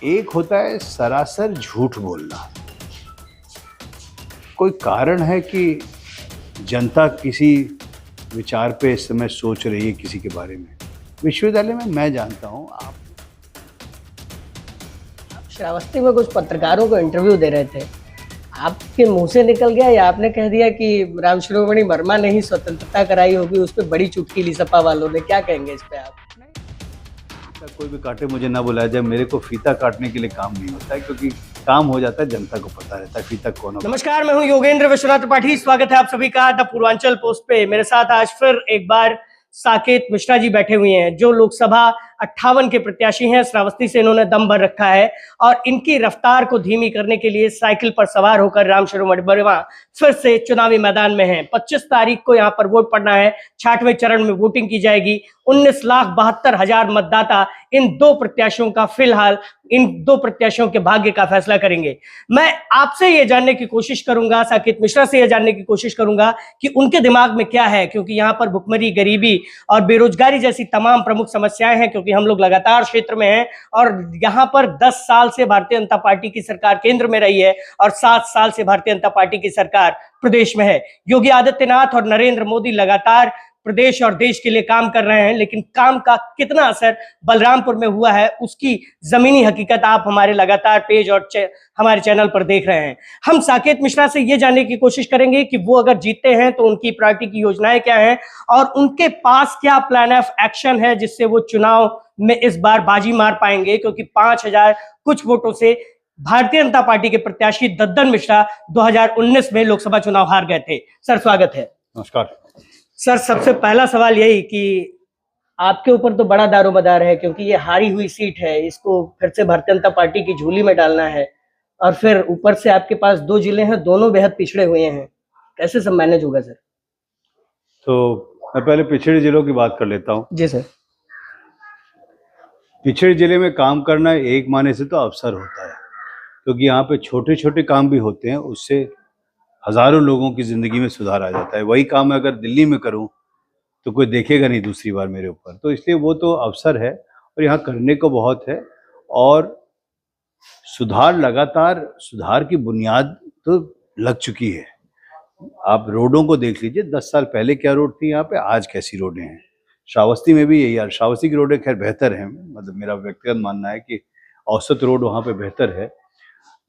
एक होता है सरासर झूठ बोलना। कोई कारण है कि जनता किसी विचार पे इस समय सोच रही है किसी के बारे में। विश्वविद्यालय में मैं जानता हूँ आप श्रावस्ती में कुछ पत्रकारों को इंटरव्यू दे रहे थे। आपके मुंह से निकल गया या आपने कह दिया कि राम शिरोमणि वर्मा ने ही स्वतंत्रता कराई होगी, उस पर बड़ी चुटकी ली सपा वालों ने? क्या कहेंगे इस पे आप? कोई भी काटे मुझे ना बुलाया जाए। मेरे को फीता काटने के लिए काम नहीं होता है, क्योंकि काम हो जाता है, जनता को पता रहता है फीता कौन होता है। नमस्कार, मैं हूं योगेंद्र विश्वनाथ त्रिपाठी। स्वागत है आप सभी का द पूर्वांचल पोस्ट पे। मेरे साथ आज फिर एक बार साकेत मिश्रा जी बैठे हुए हैं, जो लोकसभा 58 के प्रत्याशी हैं। श्रावस्ती से इन्होंने दम भर रखा है और इनकी रफ्तार को धीमी करने के लिए साइकिल पर सवार होकर राम शिरोमणि वर्मा फिर से चुनावी मैदान में हैं। 25 तारीख को यहाँ पर वोट पड़ना है। 66वें चरण में वोटिंग की जाएगी। 19,72,000 मतदाता इन दो प्रत्याशियों का फिलहाल इन दो प्रत्याशियों के भाग्य का फैसला करेंगे। मैं आपसे ये जानने की कोशिश करूंगा, साकेत मिश्रा से ये जानने की कोशिश करूंगा कि उनके दिमाग में क्या है, क्योंकि यहाँ पर भुखमरी, गरीबी और बेरोजगारी जैसी तमाम प्रमुख समस्याएं हैं। क्योंकि हम लोग लगातार क्षेत्र में हैं और यहाँ पर 10 साल से भारतीय जनता पार्टी की सरकार केंद्र में रही है और 7 साल से भारतीय जनता पार्टी की सरकार प्रदेश में है। योगी आदित्यनाथ और नरेंद्र मोदी लगातार प्रदेश और देश के लिए काम कर रहे हैं, लेकिन काम का कितना असर बलरामपुर में हुआ है, उसकी जमीनी हकीकत आप हमारे लगातार पेज और हमारे चैनल पर देख रहे हैं। हम साकेत मिश्रा से ये जानने की कोशिश करेंगे कि वो अगर जीतते हैं तो उनकी पार्टी की योजनाएं क्या हैं और उनके पास क्या प्लान ऑफ एक्शन है, जिससे वो चुनाव में इस बार बाजी मार पाएंगे। क्योंकि 5,000 कुछ वोटों से भारतीय जनता पार्टी के प्रत्याशी दद्दन मिश्रा 2019 में लोकसभा चुनाव हार गए थे। सर, स्वागत है। नमस्कार सर, सबसे पहला सवाल यही कि आपके ऊपर तो बड़ा दारोमदार है, क्योंकि ये हारी हुई सीट है, इसको फिर से भारतीय जनता पार्टी की झोली में डालना है और फिर ऊपर से आपके पास 2 जिले हैं, दोनों बेहद पिछड़े हुए हैं। कैसे सब मैनेज होगा सर? तो मैं पहले पिछड़े जिलों की बात कर लेता हूँ। जी सर। पिछड़े जिले में काम करना एक माने से तो अवसर होता है, क्योंकि यहाँ पे छोटे छोटे काम भी होते हैं, उससे हजारों लोगों की जिंदगी में सुधार आ जाता है। वही काम मैं अगर दिल्ली में करूँ तो कोई देखेगा नहीं दूसरी बार मेरे ऊपर। तो इसलिए वो तो अवसर है और यहाँ करने को बहुत है। और सुधार लगातार, सुधार की बुनियाद तो लग चुकी है। आप रोडों को देख लीजिए, 10 साल पहले क्या रोड थी यहाँ पे, आज कैसी रोडें हैं। श्रावस्ती में भी यही यार, श्रावस्ती की रोडें खैर बेहतर हैं, मतलब मेरा व्यक्तिगत मानना है कि औसत रोड वहाँ पे बेहतर है।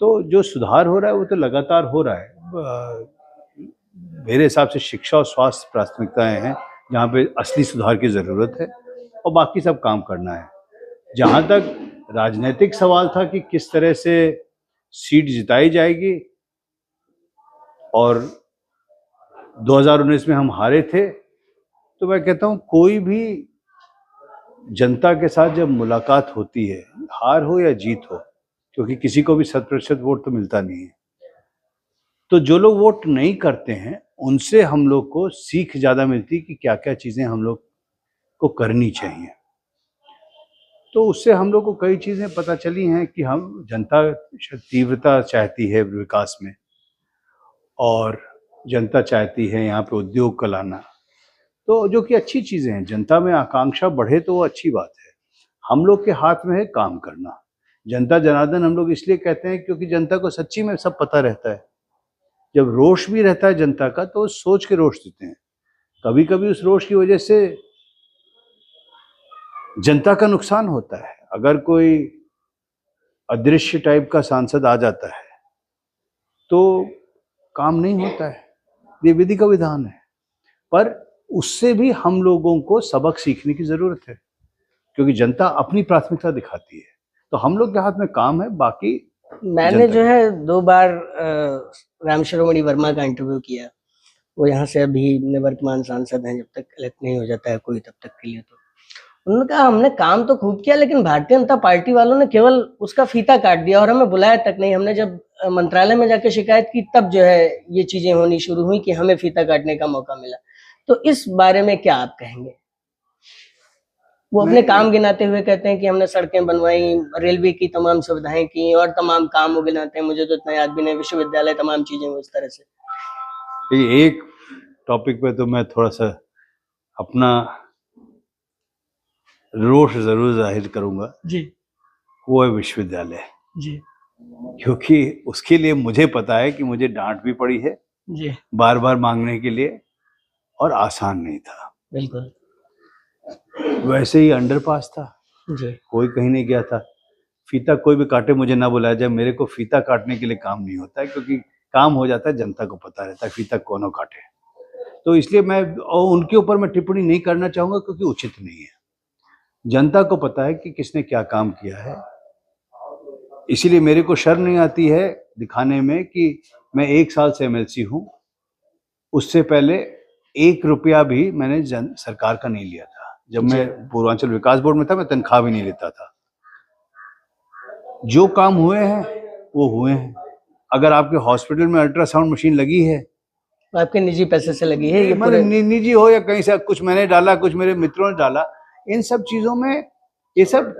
तो जो सुधार हो रहा है वो तो लगातार हो रहा है। मेरे हिसाब से शिक्षा और स्वास्थ्य प्राथमिकताएं हैं जहाँ पे असली सुधार की ज़रूरत है, और बाकी सब काम करना है। जहाँ तक राजनीतिक सवाल था कि किस तरह से सीट जिताई जाएगी, और 2019 में हम हारे थे, तो मैं कहता हूँ कोई भी जनता के साथ जब मुलाकात होती है, हार हो या जीत हो, क्योंकि किसी को भी 100% वोट तो मिलता नहीं है, तो जो लोग वोट नहीं करते हैं उनसे हम लोग को सीख ज़्यादा मिलती है कि क्या क्या चीज़ें हम लोग को करनी चाहिए। तो उससे हम लोग को कई चीज़ें पता चली हैं कि हम जनता तीव्रता चाहती है विकास में, और जनता चाहती है यहाँ पे उद्योग का लाना, तो जो कि अच्छी चीज़ें हैं। जनता में आकांक्षा बढ़े तो वो अच्छी बात है। हम लोग के हाथ में है काम करना। जनता जनार्दन हम लोग इसलिए कहते हैं क्योंकि जनता को सच्ची में सब पता रहता है। जब रोष भी रहता है जनता का तो सोच के रोष देते हैं। कभी कभी उस रोष की वजह से जनता का नुकसान होता है। अगर कोई अदृश्य टाइप का सांसद आ जाता है तो काम नहीं होता है, ये विधि का विधान है। पर उससे भी हम लोगों को सबक सीखने की जरूरत है, क्योंकि जनता अपनी प्राथमिकता दिखाती है। तो हम लोग के हाथ में काम है, बाकी मैंने जो है 2 बार राम शिरोमणि वर्मा का इंटरव्यू किया। वो यहाँ से अभी निवर्तमान सांसद हैं, जब तक इलेक्ट नहीं हो जाता है कोई तब तक के लिए। तो उन्होंने कहा हमने काम तो खूब किया, लेकिन भारतीय जनता पार्टी वालों ने केवल उसका फीता काट दिया और हमें बुलाया तक नहीं। हमने जब मंत्रालय में जाके शिकायत की तब जो है ये चीजें होनी शुरू हुई कि हमें फीता काटने का मौका मिला। तो इस बारे में क्या आप कहेंगे? वो अपने काम गिनाते हुए कहते हैं कि हमने सड़कें बनवाई, रेलवे की तमाम सुविधाएं की और तमाम काम वो गिनाते हैं। मुझे तो इतना याद भी नहीं, विश्वविद्यालय, तमाम चीजें उस तरह से। एक टॉपिक पे तो मैं थोड़ा सा अपना रोष जरूर जाहिर करूंगा जी। वो है विश्वविद्यालय। जी क्योंकि उसके लिए मुझे पता है कि मुझे डांट भी पड़ी है जी बार बार मांगने के लिए, और आसान नहीं था। बिल्कुल। वैसे ही अंडरपास था, जी कोई कहीं नहीं गया था। फीता कोई भी काटे, मुझे ना बुलाया जाए। मेरे को फीता काटने के लिए काम नहीं होता है, क्योंकि काम हो जाता है, जनता को पता रहता है फीता कौन काटे। तो इसलिए मैं और उनके ऊपर मैं टिप्पणी नहीं करना चाहूँगा, क्योंकि उचित नहीं है। जनता को पता है कि किसने क्या काम किया है। इसीलिए मेरे को शर्म नहीं आती है दिखाने में कि मैं 1 साल से एमएलसी हूँ। उससे पहले 1 रुपया भी मैंने सरकार का नहीं लिया था। जब जी मैं पूर्वांचल विकास बोर्ड में था, मैं तनख्वाह भी नहीं लेता था। जो काम हुए हैं वो हुए हैं। अगर आपके हॉस्पिटल में अल्ट्रासाउंड मशीन लगी है, तो आपके निजी पैसे से लगी है ये मतलब पूरे? निजी हो या कहीं से, कुछ मैंने डाला, कुछ मेरे मित्रों ने डाला, इन सब चीजों में ये सब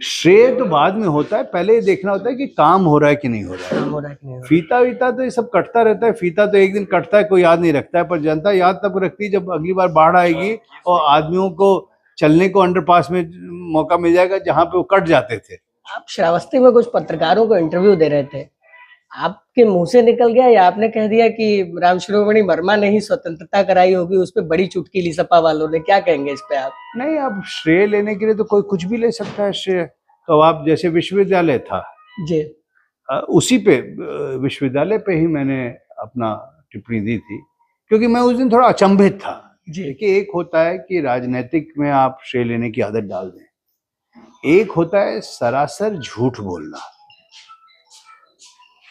श्रेय तो बाद में होता है। पहले ये देखना होता है कि काम हो रहा है कि नहीं हो रहा है। काम हो रहा है कि नहीं हो रहा? फीता वीता तो ये सब कटता रहता है। फीता तो एक दिन कटता है, कोई याद नहीं रखता है, पर जनता याद तब रखती है जब अगली बार बाढ़ आएगी और आदमियों को चलने को अंडरपास में मौका मिल जाएगा, जहां पे वो कट जाते थे। आप श्रावस्ती में कुछ पत्रकारों को इंटरव्यू दे रहे थे, आपके मुंह से निकल गया या आपने कह दिया कि राम शिरोमणि वर्मा ने ही स्वतंत्रता कराई होगी, उस पर बड़ी चुटकी ली सपा वालों ने? क्या कहेंगे इस पे आप? नहीं, अब श्रेय लेने के लिए तो कोई कुछ भी ले सकता है श्रेय। तो आप जैसे विश्वविद्यालय था, जी उसी पे विश्वविद्यालय पे ही मैंने अपना टिप्पणी दी थी, क्योंकि मैं उस दिन थोड़ा अचंभित था। जी देखिए, एक होता है कि राजनीतिक में आप श्रेय लेने की आदत डाल दें, एक होता है सरासर झूठ बोलना।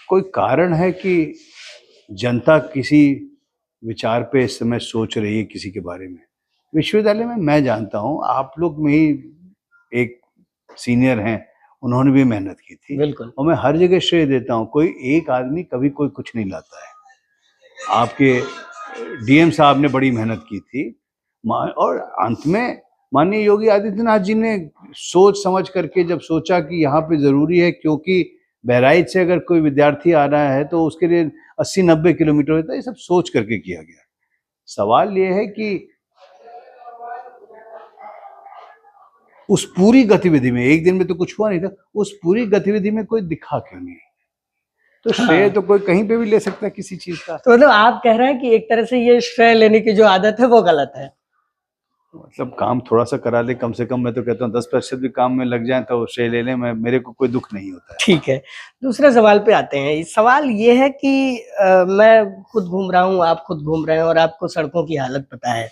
कोई कारण है कि जनता किसी विचार पे इस समय सोच रही है किसी के बारे में। विश्वविद्यालय में मैं जानता हूँ, आप लोग में ही एक सीनियर हैं, उन्होंने भी मेहनत की थी, बिल्कुल और मैं हर जगह श्रेय देता हूँ। कोई एक आदमी कभी कोई कुछ नहीं लाता है। आपके डीएम साहब ने बड़ी मेहनत की थी, और अंत में माननीय योगी आदित्यनाथ जी ने सोच समझ करके जब सोचा कि यहाँ पे जरूरी है, क्योंकि बहराइच से अगर कोई विद्यार्थी आ रहा है तो उसके लिए 80-90 किलोमीटर होता है, ये सब सोच करके किया गया। सवाल ये है कि उस पूरी गतिविधि में, एक दिन में तो कुछ हुआ नहीं था, उस पूरी गतिविधि में कोई दिखा क्यों नहीं? तो श्रेय हाँ। तो कोई कहीं पे भी ले सकता है किसी चीज का। तो मतलब आप कह रहे हैं कि एक तरह से ये श्रेय लेने की जो आदत है वो गलत है? मतलब काम थोड़ा सा करा ले, कम से कम मैं तो कहता हूँ 10% भी काम में लग जाए तो श्रेय ले लें, मेरे को कोई दुख नहीं होता है। ठीक है, दूसरे सवाल पे आते हैं। सवाल ये है कि मैं खुद घूम रहा हूँ, आप खुद घूम रहे हैं और आपको सड़कों की हालत पता है।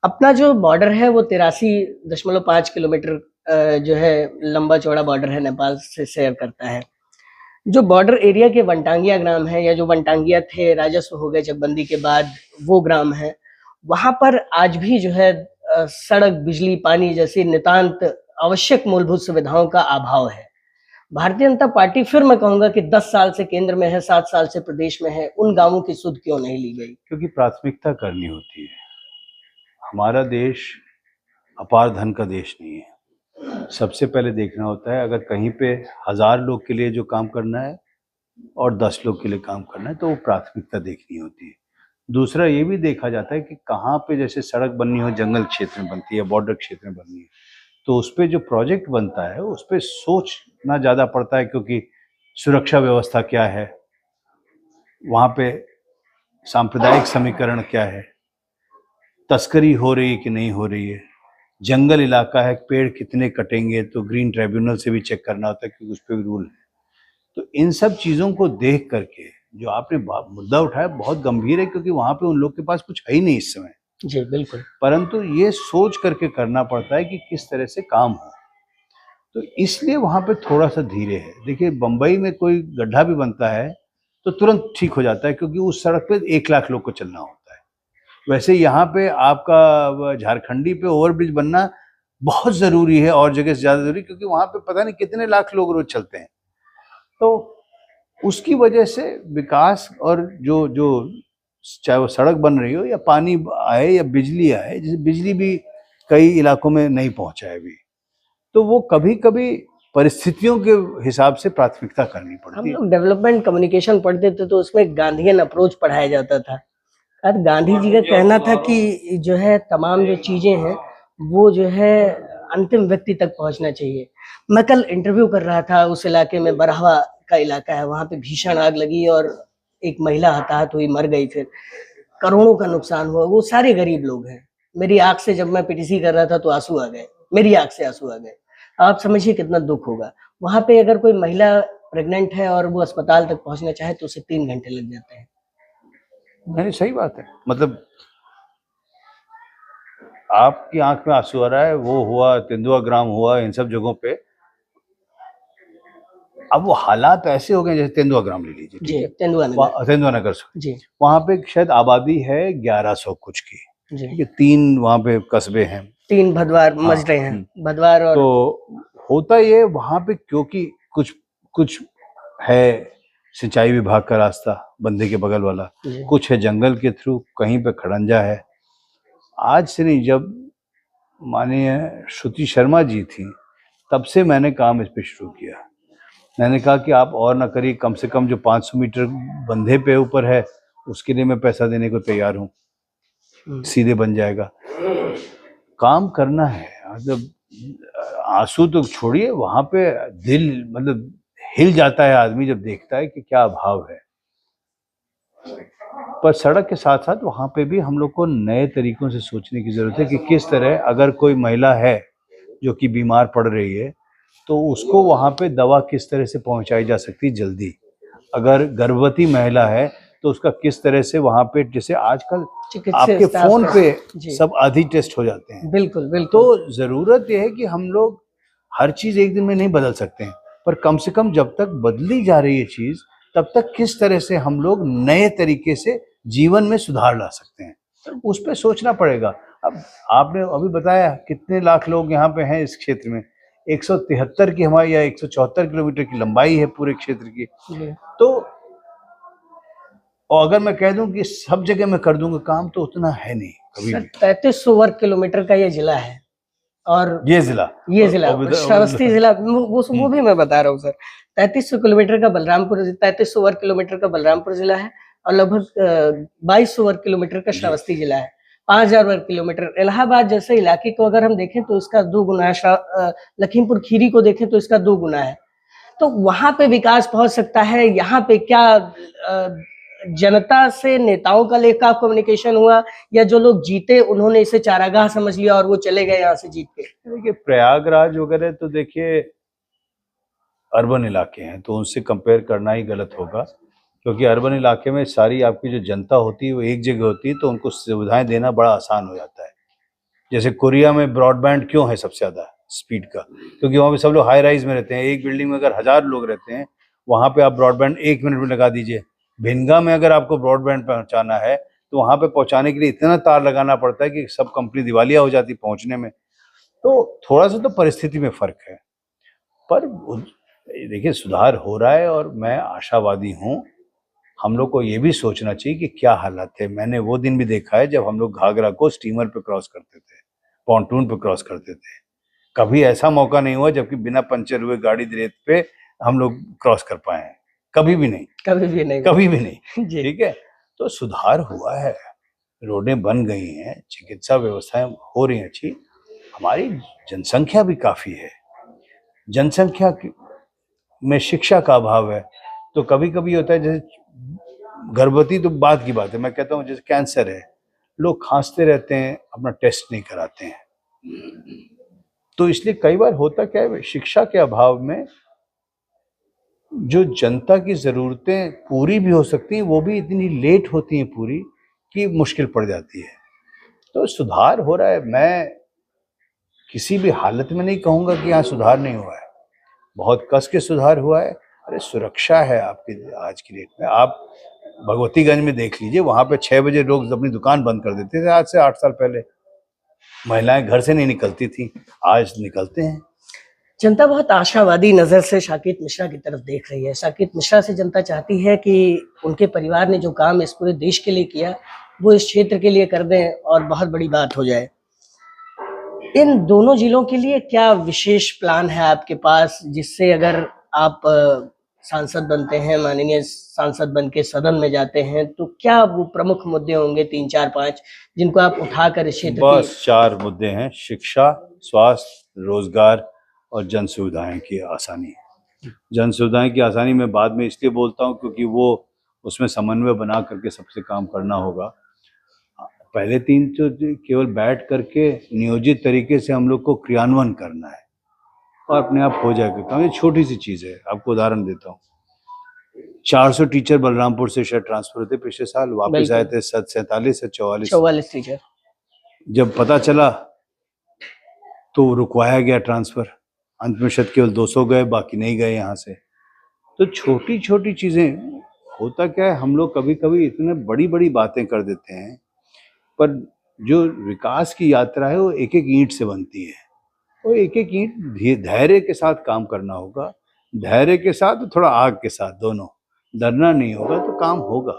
अपना जो बॉर्डर है वो 83.5 किलोमीटर जो है लंबा चौड़ा बॉर्डर है, नेपाल से शेयर करता है। जो बॉर्डर एरिया के वनटांगिया ग्राम है, या जो वनटांगिया थे, राजस्व हो गए चकबंदी के बाद, वो ग्राम है, वहां पर आज भी जो है सड़क, बिजली, पानी जैसी नितांत आवश्यक मूलभूत सुविधाओं का अभाव है। भारतीय जनता पार्टी, फिर मैं कहूंगा कि 10 साल से केंद्र में है, 7 साल से प्रदेश में है, उन गांवों की सुध क्यों नहीं ली गई? क्योंकि प्राथमिकता करनी होती है। हमारा देश अपार धन का देश नहीं है। सबसे पहले देखना होता है, अगर कहीं पे 1000 लोग के लिए जो काम करना है और 10 लोग के लिए काम करना है, तो वो प्राथमिकता देखनी होती है। दूसरा ये भी देखा जाता है कि कहाँ पे जैसे सड़क बननी हो, जंगल क्षेत्र में बनती है, बॉर्डर क्षेत्र में बननी है, तो उस पर जो प्रोजेक्ट बनता है उस पर सोचना ज़्यादा पड़ता है, क्योंकि सुरक्षा व्यवस्था क्या है, वहाँ पे सांप्रदायिक समीकरण क्या है, तस्करी हो रही है कि नहीं हो रही है, जंगल इलाका है, पेड़ कितने कटेंगे, तो ग्रीन ट्राइब्यूनल से भी चेक करना होता है, क्योंकि उस पर भी रूल है। तो इन सब चीज़ों को देख करके जो आपने मुद्दा उठाया बहुत गंभीर है, क्योंकि वहाँ पे उन लोग के पास कुछ है ही नहीं इस समय। जी बिल्कुल। परंतु ये सोच करके करना पड़ता है कि किस तरह से काम हो, तो इसलिए वहाँ पे थोड़ा सा धीरे है। देखिए, बम्बई में कोई गड्ढा भी बनता है तो तुरंत ठीक हो जाता है, क्योंकि उस सड़क पे 1 लाख लोग को चलना होता है। वैसे यहाँ पे आपका झारखंडी पे ओवरब्रिज बनना बहुत ज़रूरी है, और जगह से ज़्यादा ज़रूरी, क्योंकि वहाँ पे पता नहीं कितने लाख लोग रोज चलते हैं। तो उसकी वजह से विकास, और जो जो चाहे वो सड़क बन रही हो या पानी आए या बिजली आए, जैसे बिजली भी कई इलाकों में नहीं पहुंचा है अभी, तो वो कभी कभी परिस्थितियों के हिसाब से प्राथमिकता करनी हम पड़ती है। लोग डेवलपमेंट कम्युनिकेशन पढ़ते थे तो उसमें गांधीयन अप्रोच पढ़ाया जाता था। गांधी जी का कहना था कि जो है तमाम जो चीजें हैं वो जो है अंतिम व्यक्ति तक पहुंचना चाहिए। मैं कल इंटरव्यू कर रहा था उस इलाके में, बरहवा का इलाका है, वहां पे भीषण आग लगी और एक महिला हताहत हुई, मर गई, फिर करोड़ों का नुकसान हुआ। वो सारे गरीब लोग हैं। मेरी आंख से जब मैं पीटीसी कर रहा था तो आंसू आ गए, मेरी आंख से आंसू आ गए। आप समझिए कितना दुख होगा। वहां पे अगर कोई महिला प्रेग्नेंट है और वो अस्पताल तक पहुंचना चाहे तो उसे 3 घंटे लग जाते हैं। नहीं, सही बात है। मतलब आपकी आंख में आंसू आ रहा है, वो हुआ, तेंदुआ ग्राम हुआ, इन सब जगहों पे अब वो हालात ऐसे हो गए, जैसे तेंदुआ ग्राम ले लीजिए, ठीक जी, है, तेंदुआ नगर। तेंदुआ नगर जी वहां पे शायद आबादी है 1100 कुछ की, जी। ठीक है, 3 वहां पे कस्बे हैं। 3 भदवार हाँ, मज रहे हैं, भदवार और तो होता ये वहां पे, क्योंकि कुछ कुछ है सिंचाई विभाग का रास्ता बंदे के बगल वाला, जी। कुछ है जंगल के थ्रू, कहीं पे खड़ंजा है। आज से नहीं, जब माननीय श्रुति शर्मा जी थी तब से मैंने काम इस पे शुरू किया। मैंने कहा कि आप और ना करिए, कम से कम जो 500 मीटर बंधे पे ऊपर है उसके लिए मैं पैसा देने को तैयार हूँ, सीधे बन जाएगा। काम करना है। मतलब आंसू तो छोड़िए, वहां पे दिल मतलब हिल जाता है आदमी जब देखता है कि क्या अभाव है। पर सड़क के साथ साथ वहां पे भी हम लोग को नए तरीकों से सोचने की जरूरत है कि किस तरह, अगर कोई महिला है जो कि बीमार पड़ रही है तो उसको वहां पे दवा किस तरह से पहुंचाई जा सकती जल्दी। अगर गर्भवती महिला है तो उसका किस तरह से वहां पे, जैसे आजकल आपके फोन पे सब आधी टेस्ट हो जाते हैं। बिल्कुल बिल्कुल। तो जरूरत यह है कि हम लोग हर चीज एक दिन में नहीं बदल सकते हैं, पर कम से कम जब तक बदली जा रही है चीज, तब तक किस तरह से हम लोग नए तरीके से जीवन में सुधार ला सकते हैं, उस पर सोचना पड़ेगा। अब आपने अभी बताया कितने लाख लोग यहाँ पे हैं इस क्षेत्र में, 173 की हमारी या 174 किलोमीटर की लंबाई है पूरे क्षेत्र की। तो और अगर मैं कह दूं कि सब जगह मैं कर दूंगा काम, तो उतना है नहीं कभी भी। 3300 वर्ग किलोमीटर का ये जिला है, और ये जिला श्रावस्ती जिला वो भी मैं बता रहा हूँ सर। 3300 किलोमीटर का बलरामपुर, 3300 वर्ग किलोमीटर का बलरामपुर जिला है, और लगभग 2200 वर्ग किलोमीटर का श्रावस्ती जिला है। 5000 वर्ग किलोमीटर इलाहाबाद जैसे इलाके को अगर हम देखें तो इसका 2 गुना है। लखीमपुर खीरी को देखें तो इसका 2 गुना है। तो वहां पे विकास पहुंच सकता है। यहाँ पे क्या जनता से नेताओं का लेक ऑफ कम्युनिकेशन हुआ, या जो लोग जीते उन्होंने इसे चारागाह समझ लिया और वो चले गए यहाँ से जीत के? देखिए प्रयागराज वगैरह तो देखिए अर्बन इलाके हैं, तो उनसे कंपेयर करना ही गलत होगा, क्योंकि अर्बन इलाके में सारी आपकी जो जनता होती है वो एक जगह होती है, तो उनको सुविधाएं देना बड़ा आसान हो जाता है। जैसे कोरिया में ब्रॉडबैंड क्यों है सबसे ज़्यादा स्पीड का, क्योंकि वहाँ पे सब लोग हाई राइज में रहते हैं। एक बिल्डिंग में अगर 1000 लोग रहते हैं, वहाँ पे आप ब्रॉडबैंड 1 मिनट में लगा दीजिए। भिनगा में अगर आपको ब्रॉडबैंड पहुँचाना है तो वहाँ पे पहुँचाने के लिए इतना तार लगाना पड़ता है कि सब कंपनी दिवालिया हो जाती पहुँचने में। तो थोड़ा सा तो परिस्थिति में फर्क है, पर देखिए सुधार हो रहा है और मैं आशावादी हूँ। हम लोग को ये भी सोचना चाहिए कि क्या हालात थे। मैंने वो दिन भी देखा है जब हम लोग घाघरा को स्टीमर पे क्रॉस करते थे, पॉन्टून पे क्रॉस करते थे। कभी ऐसा मौका नहीं हुआ जबकि बिना पंचर हुए गाड़ी रेत पे हम लोग क्रॉस कर पाए हैं, कभी भी नहीं, कभी भी नहीं, कभी भी नहीं। ठीक है, तो सुधार हुआ है, रोडें बन गई हैं, चिकित्सा व्यवस्थाएं हो रही हैं अच्छी। हमारी जनसंख्या भी काफी है, जनसंख्या में शिक्षा का अभाव है। तो कभी कभी होता है, जैसे गर्भवती तो बात की बात है, मैं कहता हूँ जैसे कैंसर है, लोग खांसते रहते हैं, अपना टेस्ट नहीं कराते हैं। तो इसलिए कई बार होता क्या है, शिक्षा के अभाव में जो जनता की जरूरतें पूरी भी हो सकती हैं, वो भी इतनी लेट होती हैं पूरी कि मुश्किल पड़ जाती है। तो सुधार हो रहा है। मैं किसी भी हालत में नहीं कहूँगा कि यहाँ सुधार नहीं हुआ है, बहुत कस के सुधार हुआ है। अरे सुरक्षा है आपकी आज की डेट में। आप भगवतीगंज में देख लीजिए, वहां पे 6 बजे लोग अपनी दुकान बंद कर देते थे। आज से 8 साल पहले महिलाएं घर से नहीं निकलती थी, आज निकलते हैं। जनता बहुत आशावादी नजर से साकेत मिश्रा की तरफ देख रही है। साकेत मिश्रा से जनता चाहती है कि उनके परिवार ने जो काम इस पूरे देश के लिए किया वो इस क्षेत्र के लिए कर दें और बहुत बड़ी बात हो जाए। इन दोनों जिलों के लिए क्या विशेष प्लान है आपके पास, जिससे अगर आप सांसद बनते हैं, माननीय सांसद बन के सदन में जाते हैं, तो क्या वो प्रमुख मुद्दे होंगे 3, 4, 5 जिनको आप उठाकर इस क्षेत्र की? बस 4 मुद्दे हैं: शिक्षा, स्वास्थ्य, रोजगार और जन सुविधाएं की आसानी। जन सुविधाएं की आसानी मैं बाद में इसलिए बोलता हूं क्योंकि वो उसमें समन्वय बना करके सबसे काम करना होगा। पहले 3 तो केवल बैठ करके नियोजित तरीके से हम लोग को क्रियान्वयन करना है और अपने आप हो जाएगा काम। ये छोटी सी चीज़ है, आपको उदाहरण देता हूँ। 400 टीचर बलरामपुर से शायद ट्रांसफर होते पिछले साल, वापस आए थे 47 या 44 टीचर। जब पता चला तो रुकवाया गया ट्रांसफर। अंत में शायद केवल 200 गए, बाकी नहीं गए यहाँ से। तो छोटी छोटी चीजें, होता क्या है, हम लोग कभी कभी इतने बड़ी बड़ी बातें कर देते हैं, पर जो विकास की यात्रा है वो एक एक ईंट से बनती है। वो एक एक ईंट धैर्य के साथ काम करना होगा, धैर्य के साथ और थोड़ा आग के साथ, दोनों। डरना नहीं होगा तो काम होगा।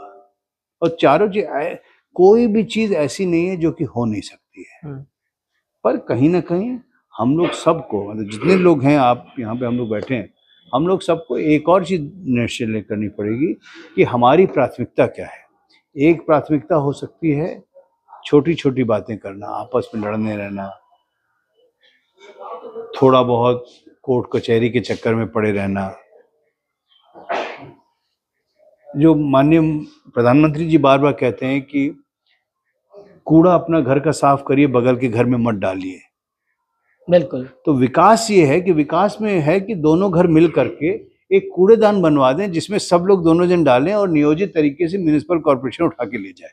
और चारों चीज, कोई भी चीज ऐसी नहीं है जो कि हो नहीं सकती है। पर कहीं ना कहीं हम लोग सबको, मतलब जितने लोग हैं, आप यहाँ पे हम लोग बैठे हैं, हम लोग सबको एक और चीज निश्चय करनी पड़ेगी कि हमारी प्राथमिकता क्या है। एक प्राथमिकता हो सकती है छोटी छोटी बातें करना, आपस में लड़ने रहना, थोड़ा बहुत कोर्ट कचहरी के चक्कर में पड़े रहना। जो माननीय प्रधानमंत्री जी बार बार कहते हैं कि कूड़ा अपना घर का साफ करिए, बगल के घर में मत डालिए। बिल्कुल। तो विकास ये है कि विकास में है कि दोनों घर मिल करके एक कूड़ेदान बनवा दें जिसमें सब लोग दोनों जन डालें और नियोजित तरीके से म्युनिसिपल कॉर्पोरेशन उठा के ले जाए।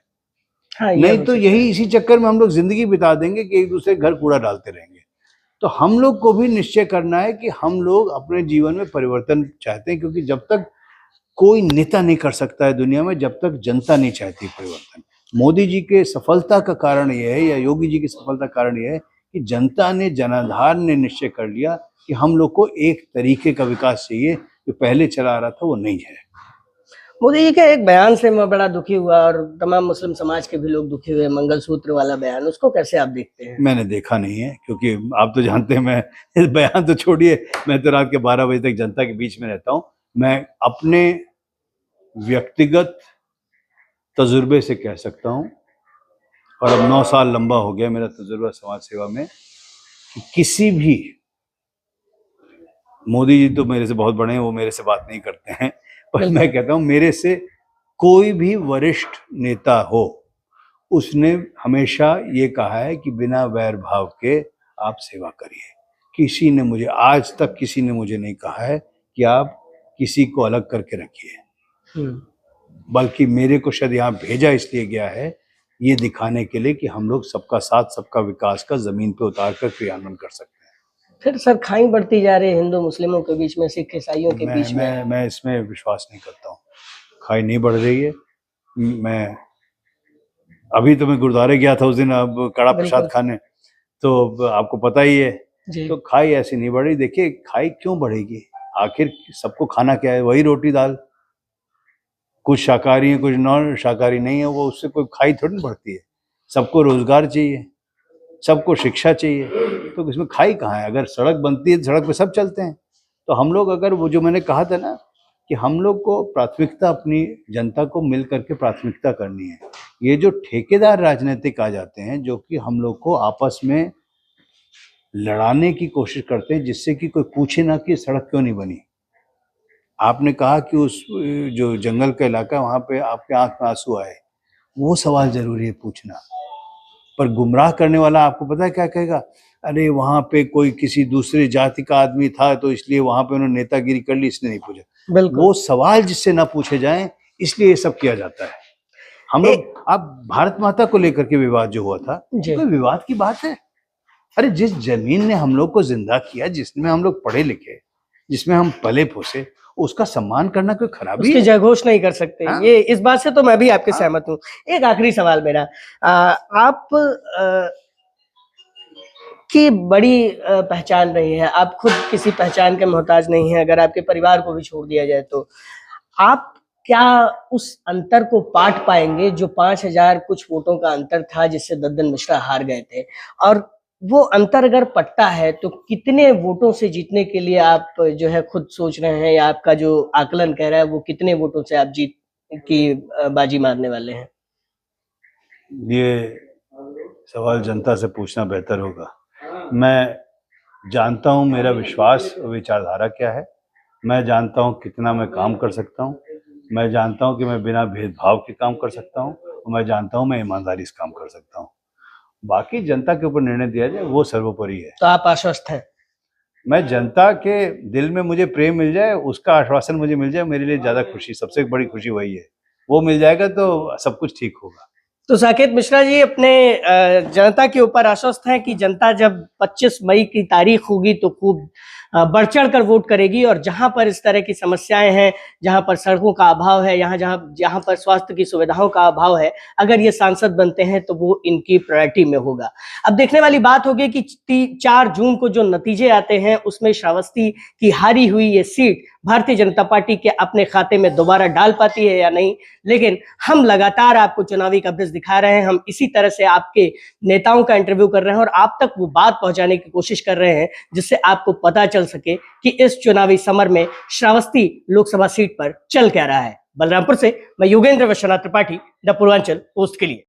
हाँ, नहीं तो यही इसी चक्कर में हम लोग जिंदगी बिता देंगे कि एक दूसरे घर कूड़ा डालते रहेंगे। तो हम लोग को भी निश्चय करना है कि हम लोग अपने जीवन में परिवर्तन चाहते हैं, क्योंकि जब तक कोई नेता नहीं कर सकता है दुनिया में, जब तक जनता नहीं चाहती परिवर्तन। मोदी जी के सफलता का कारण यह है, या योगी जी की सफलता का कारण यह है कि जनता ने, जनाधार ने निश्चय कर लिया कि हम लोग को एक तरीके का विकास चाहिए, जो पहले चला आ रहा था वो नहीं है। मोदी जी के एक बयान से मैं बड़ा दुखी हुआ और तमाम मुस्लिम समाज के भी लोग दुखी हुए, मंगलसूत्र वाला बयान, उसको कैसे आप देखते हैं? मैंने देखा नहीं है, क्योंकि आप तो जानते हैं, मैं इस बयान तो छोड़िए, मैं तो रात के 12 बजे तक जनता के बीच में रहता हूँ। मैं अपने व्यक्तिगत तजुर्बे से कह सकता हूँ, और अब 9 साल लंबा हो गया मेरा तजुर्बा समाज सेवा में, कि किसी भी, मोदी जी तो मेरे से बहुत बड़े हैं, वो मेरे से बात नहीं करते हैं, पर मैं कहता हूँ मेरे से कोई भी वरिष्ठ नेता हो, उसने हमेशा ये कहा है कि बिना वैर भाव के आप सेवा करिए। किसी ने मुझे, आज तक किसी ने मुझे नहीं कहा है कि आप किसी को अलग करके रखिए, बल्कि मेरे को शायद यहाँ भेजा इसलिए गया है, ये दिखाने के लिए कि हम लोग सबका साथ, सबका विकास का जमीन पे उतार कर क्रियान्वयन कर सकते हैं। फिर सर खाई बढ़ती जा रही है हिंदू मुस्लिमों के बीच में, सिख ईसाइयों के बीच में। मैं इसमें विश्वास नहीं करता हूँ। खाई नहीं बढ़ रही है। मैं अभी तो मैं गुरुद्वारे गया था उस दिन, अब कड़ा प्रसाद खाने, तो आपको पता ही है। तो खाई ऐसी नहीं बढ़ रही। देखिए, खाई क्यों बढ़ेगी? आखिर सबको खाना क्या है? वही रोटी दाल। कुछ शाकाहारी है, कुछ नॉन शाकाहारी नहीं है, वो उससे कोई खाई थोड़ी बढ़ती है। सबको रोजगार चाहिए, सबको शिक्षा चाहिए, तो इसमें खाई कहाँ है? अगर सड़क बनती है तो सड़क पे सब चलते हैं। तो हम लोग, अगर वो जो मैंने कहा था ना कि हम लोग को प्राथमिकता अपनी जनता को मिल करके प्राथमिकता करनी है। ये जो ठेकेदार राजनीतिक आ जाते हैं, जो कि हम लोग को आपस में लड़ाने की कोशिश करते हैं, जिससे कि कोई पूछे ना कि सड़क क्यों नहीं बनी। आपने कहा कि उस जो जंगल का इलाका, वहाँ पे आपके आंख में आंसू आए, वो सवाल जरूरी है पूछना। पर गुमराह करने वाला आपको पता है क्या कहेगा? अरे वहाँ पे कोई किसी दूसरे जाति का आदमी था तो इसलिए वहाँ पे उन्होंने नेतागिरी कर ली, इसने नहीं पूछा। वो सवाल जिससे ना पूछे जाएं, इसलिए ये सब किया जाता है। हम लोग, अब भारत माता को लेकर के विवाद जो हुआ था, कोई विवाद की बात है? अरे जिस जमीन ने हम लोग को जिंदा किया, जिसमें हम लोग पढ़े लिखे, जिसमें हम पले पोसे, उसका सम्मान करना कोई खराबी है? उसकी जयघोष नहीं कर सकते। ये, इस बात से तो मैं भी आपके सहमत हूँ। एक आखिरी सवाल मेरा, आप की बड़ी पहचान रही है, आप खुद किसी पहचान के मोहताज नहीं है, अगर आपके परिवार को भी छोड़ दिया जाए तो आप क्या उस अंतर को पाट पाएंगे जो 5000 कुछ वोटों का अंतर था जिससे दद्दन मिश्रा हार गए थे? और वो अंतर अगर पड़ता है तो कितने वोटों से जीतने के लिए आप जो है खुद सोच रहे हैं, या आपका जो आकलन कह रहा है वो कितने वोटों से आप जीत की बाजी मारने वाले हैं? ये सवाल जनता से पूछना बेहतर होगा। मैं जानता हूँ मेरा विश्वास और विचारधारा क्या है। मैं जानता हूँ कितना मैं काम कर सकता हूँ। मैं जानता हूँ कि मैं बिना भेदभाव के काम कर सकता हूँ, और मैं जानता हूँ मैं ईमानदारी से काम कर सकता हूँ। बाकी जनता के ऊपर निर्णय दिया जाए, वो सर्वोपरि है। तो आप आश्वस्त हैं? मैं जनता के दिल में मुझे प्रेम मिल जाए, उसका आश्वासन मुझे मिल जाए, मेरे लिए ज़्यादा खुशी, सबसे बड़ी खुशी वही है। वो मिल जाएगा तो सब कुछ ठीक होगा। तो साकेत मिश्रा जी अपने जनता के ऊपर आश्वस्त हैं कि जनता जब 25 मई की तारीख होगी तो खूब बढ़ चढ़ कर वोट करेगी, और जहां पर इस तरह की समस्याएं हैं, जहां पर सड़कों का अभाव है, जहां पर स्वास्थ्य की सुविधाओं का अभाव है, अगर ये सांसद बनते हैं तो वो इनकी प्रायोरिटी में होगा। अब देखने वाली बात होगी कि 4 जून को जो नतीजे आते हैं उसमें श्रावस्ती की हारी हुई ये सीट भारतीय जनता पार्टी के अपने खाते में दोबारा डाल पाती है या नहीं। लेकिन हम लगातार आपको चुनावी कवरेज दिखा रहे हैं, हम इसी तरह से आपके नेताओं का इंटरव्यू कर रहे हैं और आप तक वो बात पहुंचाने की कोशिश कर रहे हैं जिससे आपको पता चल सके कि इस चुनावी समर में श्रावस्ती लोकसभा सीट पर चल क्या रहा है। बलरामपुर से मैं योगेंद्र विश्वनाथ त्रिपाठी, द पूर्वांचल पोस्ट के लिए।